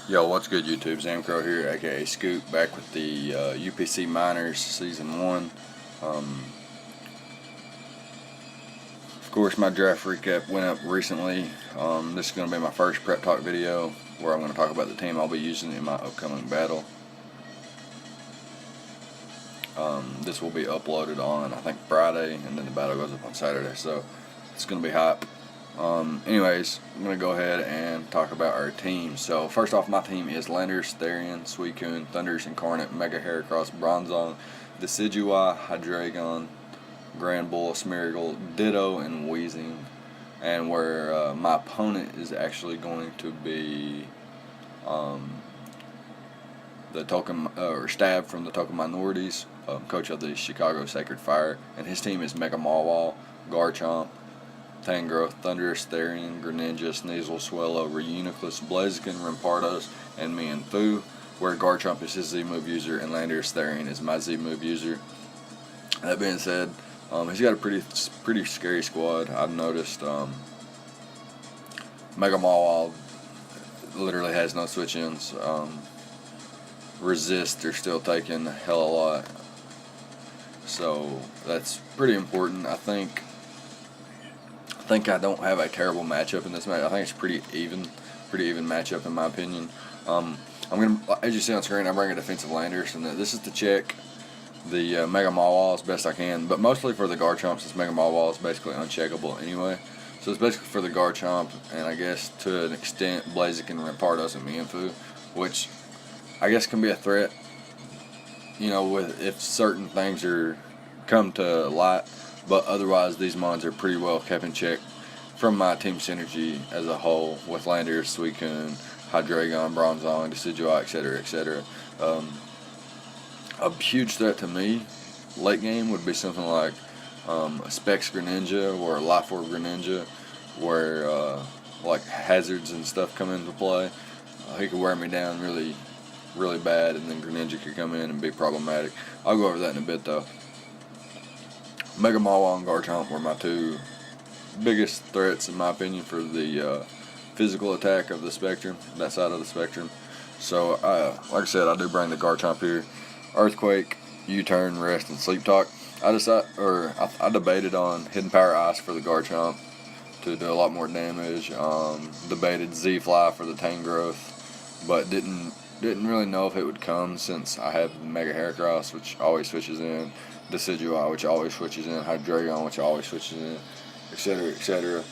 Yo, what's good, YouTube? Zamcrow here, aka Scoop, back with the UPC Miners Season 1. Of course, my draft recap went up recently. This is going to be my first prep talk video where I'm going to talk about the team I'll be using in my upcoming battle. This will be uploaded on, I think, Friday, and then the battle goes up on Saturday, so it's going to be hype. Anyways, I'm going to go ahead and talk about our team. So, first off, my team is Landers, Therian, Suicune, Thunderous Incarnate, Mega Heracross, Bronzong, Decidueye, Hydreigon, Granbull, Smeargle, Ditto, and Weezing. And where my opponent is actually going to be the token or Stab from the Token Minorities, coach of the Chicago Sacred Fire, and his team is Mega Mawile, Garchomp, Tangrowth, Thunderous, Therian, Greninja, Sneasel, Swellow, Reuniclus, Blaziken, Rampardos, and Mienfoo, where Garchomp is his Z-move user and Landorus Therian is my Z-move user. That being said, he's got a pretty scary squad. I've noticed Mega Mawile literally has no switch-ins. Resist, they're still taking a hell of a lot. So that's pretty important. I think I don't have a terrible matchup in this match. I think it's pretty even matchup in my opinion. I'm gonna, as you see on screen, I'm bringing defensive Landers, and this is to check the Mega Mawile as best I can, but mostly for the Garchomp, since Mega Mawile is basically uncheckable anyway. So it's basically for the Garchomp, and I guess to an extent Blaziken, Rampardos, and Mienfoo, which I guess can be a threat, you know, with if certain things come to light. But otherwise, these mons are pretty well kept in check from my team synergy as a whole, with Landers, Suicune, Hydreigon, Bronzong, Decidueye, etc., etc. A huge threat to me late game would be something like a Specs Greninja or a Life Orb Greninja, where like hazards and stuff come into play. He could wear me down really bad, and then Greninja could come in and be problematic. I'll go over that in a bit though. Mega Mawile and Garchomp were my two biggest threats, in my opinion, for the physical attack of the spectrum, that side of the spectrum. So, like I said, I do bring the Garchomp here. Earthquake, U-turn, Rest, and Sleep Talk. I debated on Hidden Power Ice for the Garchomp to do a lot more damage. Debated Z-Fly for the Tangrowth, but didn't really know if it would come, since I have Mega Heracross, which always switches in, Decidueye, which always switches in, Hydreigon, which always switches in, etc., etc.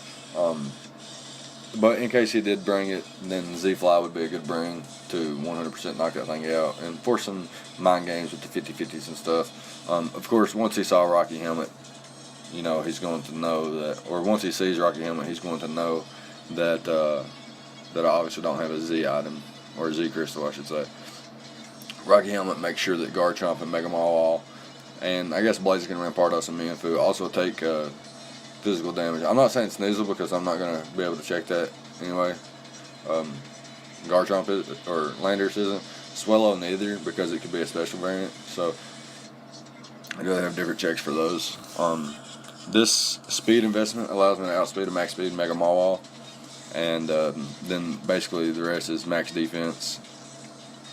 But in case he did bring it, then Z-Fly would be a good bring to 100% knock that thing out, and for some mind games with the 50-50s and stuff. Of course, once he saw Rocky Helmet, you know, he's going to know that, or once he sees Rocky Helmet, he's going to know that that I obviously don't have a Z item, or a Z Crystal, I should say. Rocky Helmet makes sure that Garchomp and Mega Mawile, and I guess Blaziken, Rampardos, and Mienfoo also take physical damage. I'm not saying Sneasel, because I'm not going to be able to check that anyway. Garchomp is, or Landers isn't. Swellow neither, because it could be a special variant. So I do have different checks for those. This speed investment allows me to outspeed a max speed Mega Mawile, and then basically the rest is max defense,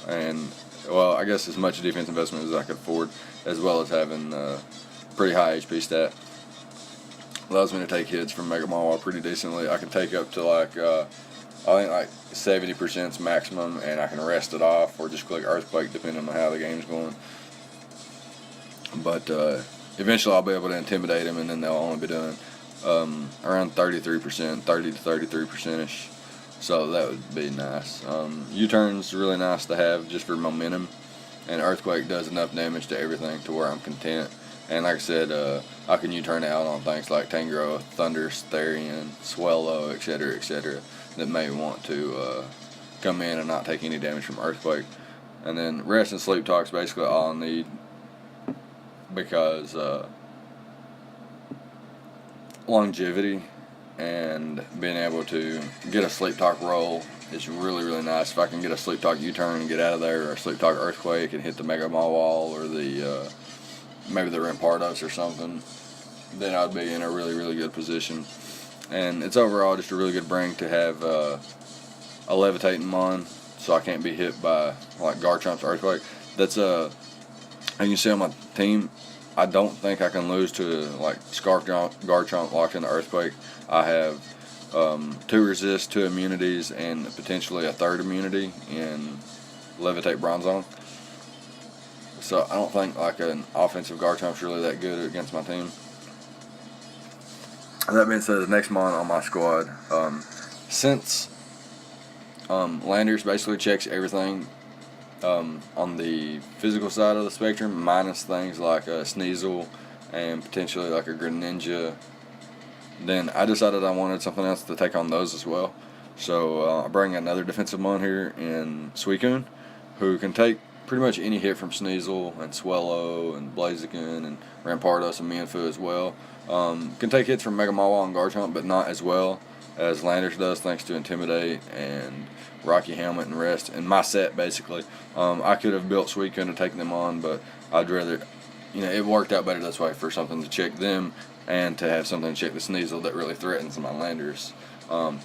and well, I guess as much defense investment as I could afford, as well as having pretty high HP stat. Allows me to take hits from Mega Mawile pretty decently. I can take up to I think like 70% maximum, and I can rest it off or just click Earthquake depending on how the game's going. But eventually I'll be able to intimidate him, and then they'll only be doing around 33%, 30 to 33%ish. So that would be nice. U-turn's really nice to have just for momentum, and Earthquake does enough damage to everything to where I'm content. And like I said, I can U-turn out on things like Tangrowth, Thunderous, Therian, Swellow, etc., etc., that may want to come in and not take any damage from Earthquake. And then Rest and Sleep Talk's basically all I need, because longevity and being able to get a Sleep Talk roll is really nice. If I can get a Sleep Talk U-turn and get out of there, or a Sleep Talk Earthquake and hit the Mega Mawile, or the maybe the Rampardos or something, then I'd be in a really good position. And it's overall just a really good bring to have a levitating mon, so I can't be hit by like Garchomp's Earthquake. That's and you can see on my team, I don't think I can lose to like Garchomp locked in the Earthquake. I have 2 resists, 2 immunities, and potentially a 3rd immunity in Levitate Bronzong. So I don't think like an offensive Garchomp's really that good against my team. That being said, the next mon on my squad, since Landers basically checks everything on the physical side of the spectrum, minus things like a Sneasel and potentially like a Greninja, then I decided I wanted something else to take on those as well. So I bring another defensive mon here in Suicune, who can take pretty much any hit from Sneasel and Swellow and Blaziken and Rampardos and Mienfoo as well. Can take hits from Mega Mawile and Garchomp, but not as well as Landers does, thanks to Intimidate and Rocky Helmet and Rest. And my set, basically, I could have built Suicune to take them on, but I'd rather, it worked out better this way for something to check them and to have something to check the Sneasel that really threatens my Landers. Now,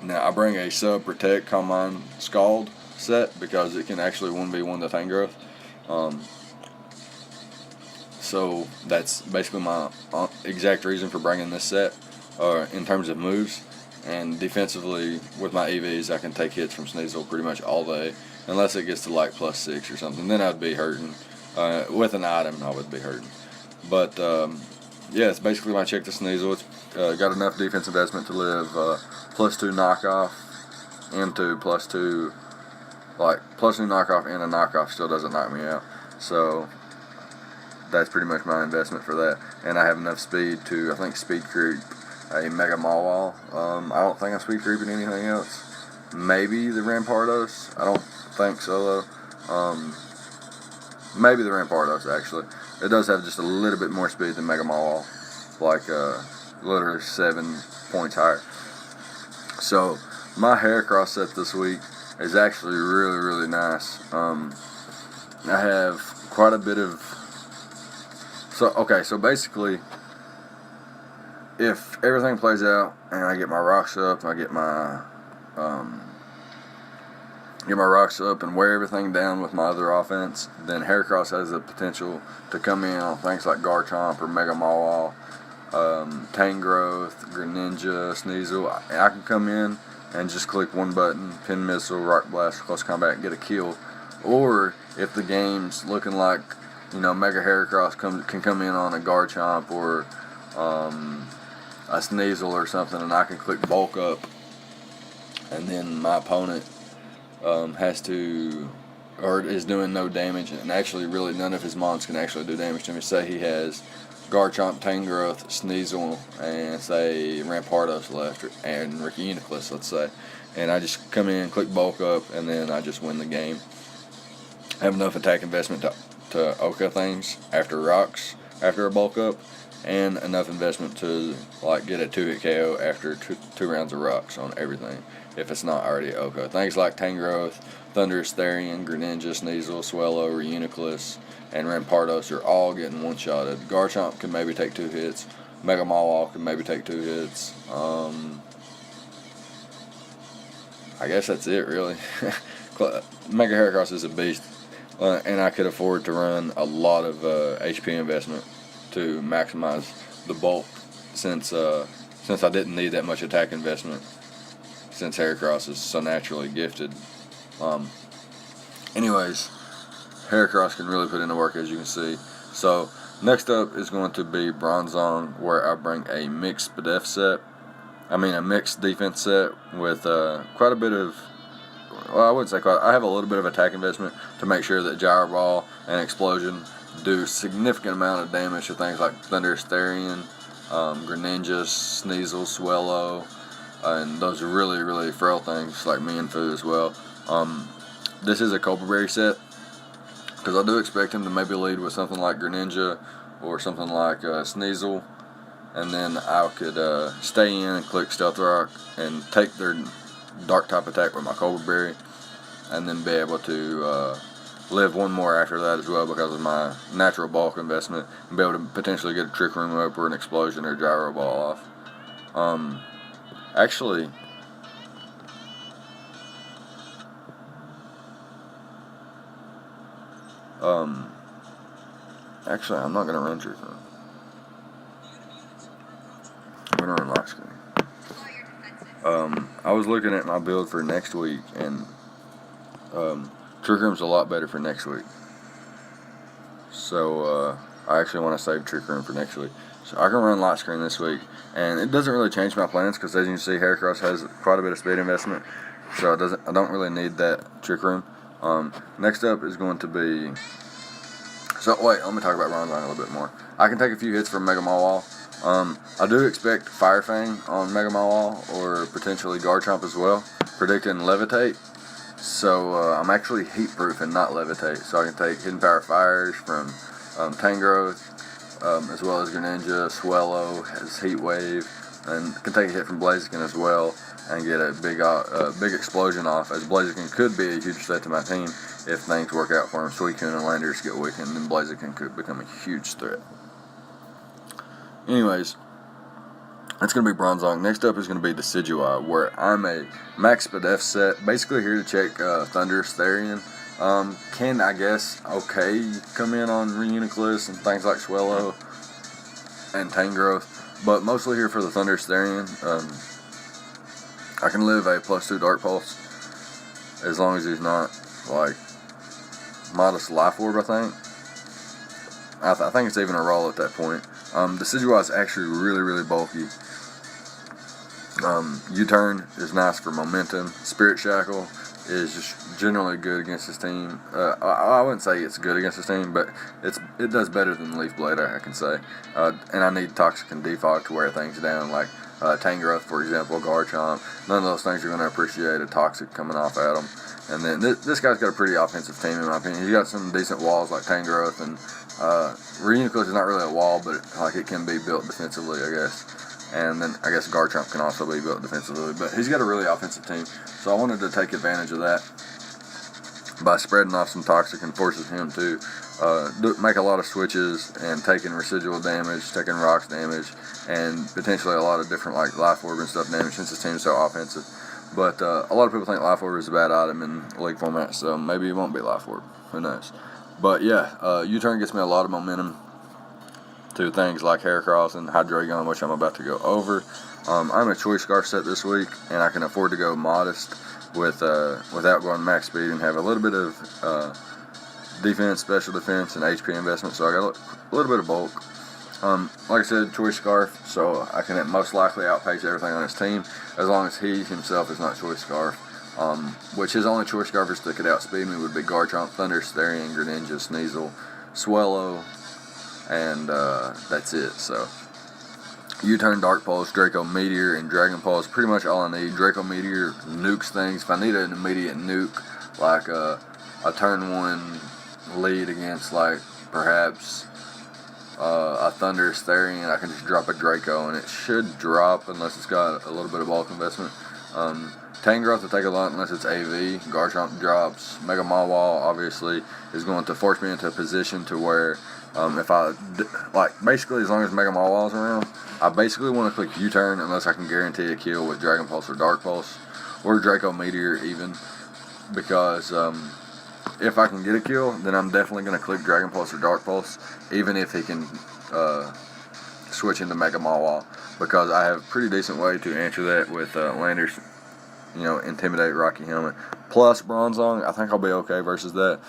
I bring a Sub Protect Calm Mind Scald set because it can actually 1v1 the Tangrowth. So that's basically my exact reason for bringing this set in terms of moves. And defensively, with my EVs, I can take hits from Sneasel pretty much all day, unless it gets to like +6 or something. Then I'd be hurting. With an item, I would be hurting. But yeah, it's basically my check to Sneasel. It's got enough defense investment to live +2 knockoff into +2. Like, +2 knockoff and a knockoff still doesn't knock me out. So that's pretty much my investment for that. And I have enough speed to, I think, speed creep a Mega Mawile. I don't think I'm speed creeping anything else. Maybe the Rampardos. I don't think so, though. Maybe the Rampardos, actually. It does have just a little bit more speed than Mega Mawile. Like, literally 7 points higher. So, my Heracross set this week is actually really, really nice. I have quite a bit of... So basically, if everything plays out and I get my rocks up, I get my rocks up and wear everything down with my other offense, then Heracross has the potential to come in on things like Garchomp or Mega Mawile, Tangrowth, Greninja, Sneasel. I can come in and just click one button, Pin Missile, Rock Blast, Close Combat, and get a kill. Or if the game's looking like, Mega Heracross can come in on a Garchomp or a Sneasel or something, and I can click Bulk Up, and then my opponent has to, or is doing no damage, and actually really none of his mons can actually do damage to me. Say he has Garchomp, Tangrowth, Sneasel, and say Rampardos left, and Reuniclus, let's say, and I just come in, click Bulk Up, and then I just win the game. I have enough attack investment to Oka things after rocks, after a Bulk Up, and enough investment to get a 2-hit KO after two rounds of rocks on everything, if it's not already Oka. Things like Tangrowth, Thunderous Therian, Greninja, Sneasel, Swellow, Reuniclus, and Rampardos are all getting one-shotted. Garchomp can maybe take 2 hits. Mega Mawile can maybe take 2 hits. I guess that's it, really. Mega Heracross is a beast, and I could afford to run a lot of HP investment to maximize the bulk, since I didn't need that much attack investment, since Heracross is so naturally gifted. Anyways, Heracross can really put in the work, as you can see. So next up is going to be Bronzong, where I bring a mixed defense set with quite a bit of, well, I wouldn't say quite, I have a little bit of attack investment to make sure that Gyro Ball and Explosion do significant amount of damage to things like Thunderous Therian, Greninja, Sneasel, Swellow, and those really, really frail things like Mienfoo as well. This is a Cobra Berry set, because I do expect him to maybe lead with something like Greninja or something like Sneasel, and then I could stay in and click Stealth Rock and take their Dark type attack with my Cobra Berry, and then be able to live one more after that as well because of my natural bulk investment, and be able to potentially get a Trick Room up or an Explosion or Gyro Ball off. Actually, Actually, I'm not going to run Trick Room. I'm going to run Lock Screen. I was looking at my build for next week, and Trick Room's a lot better for next week. So I actually want to save Trick Room for next week. So I can run Lock Screen this week, and it doesn't really change my plans because, as you can see, Heracross has quite a bit of speed investment, so I don't really need that Trick Room. Next up is going to be. So wait, let me talk about Bronzong a little bit more. I can take a few hits from Mega Mawile. I do expect Fire Fang on Mega Mawile or potentially Garchomp as well, predicting Levitate. So I'm actually Heat Proof and not Levitate, so I can take Hidden Power Fires from Tangrowth, as well as Greninja. Swellow has Heat Wave, and can take a hit from Blaziken as well and get a big explosion off, as Blaziken could be a huge threat to my team if things work out for him. Suicune and Landorus get weakened, then Blaziken could become a huge threat. Anyways, that's going to be Bronzong. Next up is going to be Decidueye, where I'm a Max Spadef set, basically here to check Thunderous Therian. Can, I guess, come in on Reuniclus and things like Swellow and Tangrowth, but mostly here for the Thunderous Therian. I can live a +2 Dark Pulse as long as he's not like modest Life Orb, I think. I think it's even a roll at that point. Decidueye is actually really bulky. U-Turn is nice for momentum. Spirit Shackle is just generally good against his team. I wouldn't say it's good against his team, but it does better than Leaf Blade, I can say. And I need Toxic and Defog to wear things down, like Tangrowth, for example, Garchomp. None of those things are going to appreciate a Toxic coming off at him. And then this guy's got a pretty offensive team, in my opinion. He's got some decent walls like Tangrowth, and Reuniclus is not really a wall, but like it can be built defensively, I guess. And then I guess Garchomp can also be built defensively, but he's got a really offensive team. So I wanted to take advantage of that by spreading off some Toxic and forcing him to make a lot of switches and taking residual damage, taking rocks damage, and potentially a lot of different like Life Orb and stuff damage since his team is so offensive. But a lot of people think Life Orb is a bad item in League format, so maybe it won't be Life Orb. Who knows? But yeah, U-Turn gets me a lot of momentum to things like Heracross and Hydreigon, which I'm about to go over. I'm a Choice Scarf set this week, and I can afford to go modest without going max speed and have a little bit of defense, special defense, and HP investment. So I got a little bit of bulk. Like I said, Choice Scarf, so I can most likely outpace everything on his team as long as he himself is not Choice Scarf. Which his only Choice Scarfers that could outspeed me would be Garchomp, Thunderous Therian, Greninja, Sneasel, Swellow, and that's it. So U-Turn, Dark Pulse, Draco Meteor, and Dragon Pulse, pretty much all I need. Draco Meteor nukes things. If I need an immediate nuke, like a turn 1 lead against like perhaps a Thunderous Therian, I can just drop a Draco, and it should drop unless it's got a little bit of bulk investment. Tangrowth will take a lot unless it's AV. Garchomp drops. Mega Mawile obviously is going to force me into a position to where if I basically as long as Mega Mawile's around, I basically want to click U-Turn unless I can guarantee a kill with Dragon Pulse or Dark Pulse or Draco Meteor even, because if I can get a kill, then I'm definitely going to click Dragon Pulse or Dark Pulse, even if he can switch into Mega Mawile, because I have a pretty decent way to answer that with Landorus, Intimidate, Rocky Helmet, plus Bronzong. I think I'll be okay versus that.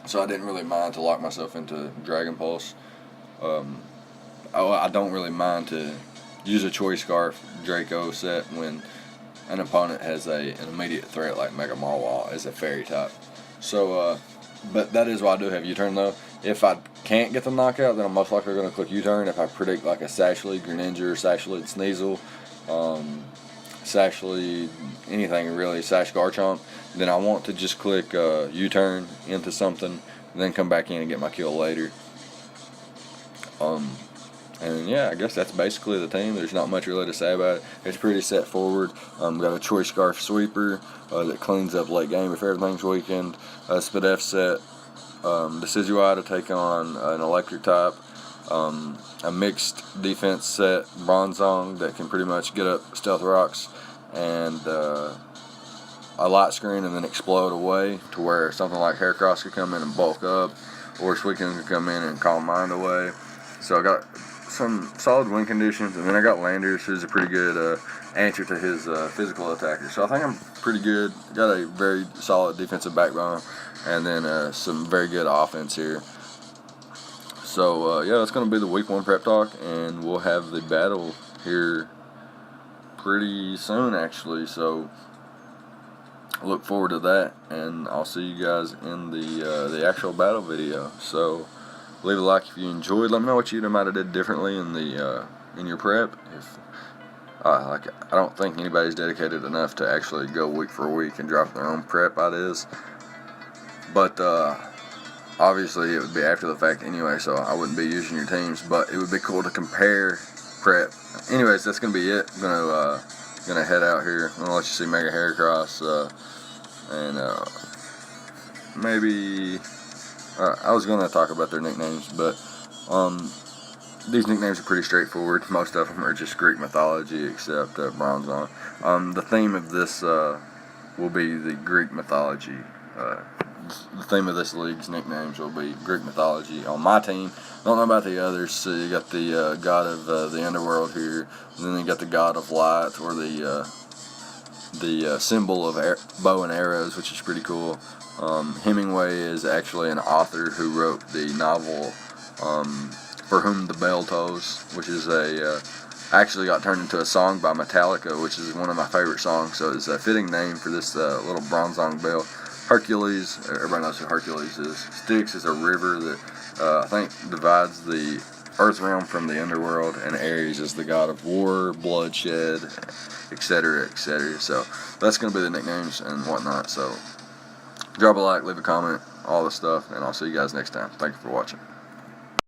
So I didn't really mind to lock myself into Dragon Pulse. I don't really mind to use a Choice Scarf Draco set when an opponent has an immediate threat like Mega Mawile as a fairy type. So, but that is why I do have U-Turn though. If I can't get the knockout, then I'm most likely going to click U-Turn. If I predict like a Sashly Greninja or Sashly Sneasel, Sashly anything really, Sash Garchomp, then I want to just click U-Turn into something, and then come back in and get my kill later. And yeah, I guess that's basically the team. There's not much really to say about it. It's pretty set forward. Got a Choice Scarf Sweeper that cleans up late game if everything's weakened. Spadef set. Decidueye to take on an electric type. A mixed defense set, Bronzong, that can pretty much get up Stealth Rocks. And a light screen and then explode away to where something like Heracross could come in and bulk up, or Suicune could come in and calm mind away. So I got some solid win conditions, and then I got Landers, who's a pretty good answer to his physical attacker. So I think I'm pretty good. Got a very solid defensive backbone, and then some very good offense here. So yeah, that's going to be the week 1 prep talk, and we'll have the battle here pretty soon, actually. So look forward to that, and I'll see you guys in the actual battle video. So leave a like if you enjoyed. Let me know what you might have did differently in the in your prep. If I don't think anybody's dedicated enough to actually go week for week and drop their own prep ideas, but obviously it would be after the fact anyway, so I wouldn't be using your teams. But it would be cool to compare prep. Anyways, that's gonna be it. I'm gonna head out here. I'm gonna let you see Mega Heracross, and maybe I was gonna talk about their nicknames, but these nicknames are pretty straightforward. Most of them are just Greek mythology, except Bronzong. The theme of this will be the Greek mythology. The theme of this league's nicknames will be Greek mythology on my team. Don't know about the others. So you got the god of the underworld here, and then you got the god of light, or the symbol of bow and arrows, which is pretty cool. Hemingway is actually an author who wrote the novel For Whom the Bell Tolls, which is actually got turned into a song by Metallica, which is one of my favorite songs. So it's a fitting name for this little Bronzong bell. Hercules, everybody knows who Hercules is. Styx is a river that I think divides the Earth realm from the underworld, and Ares is the god of war, bloodshed, etc., etc. So that's going to be the nicknames and whatnot. So drop a like, leave a comment, all the stuff, and I'll see you guys next time. Thank you for watching.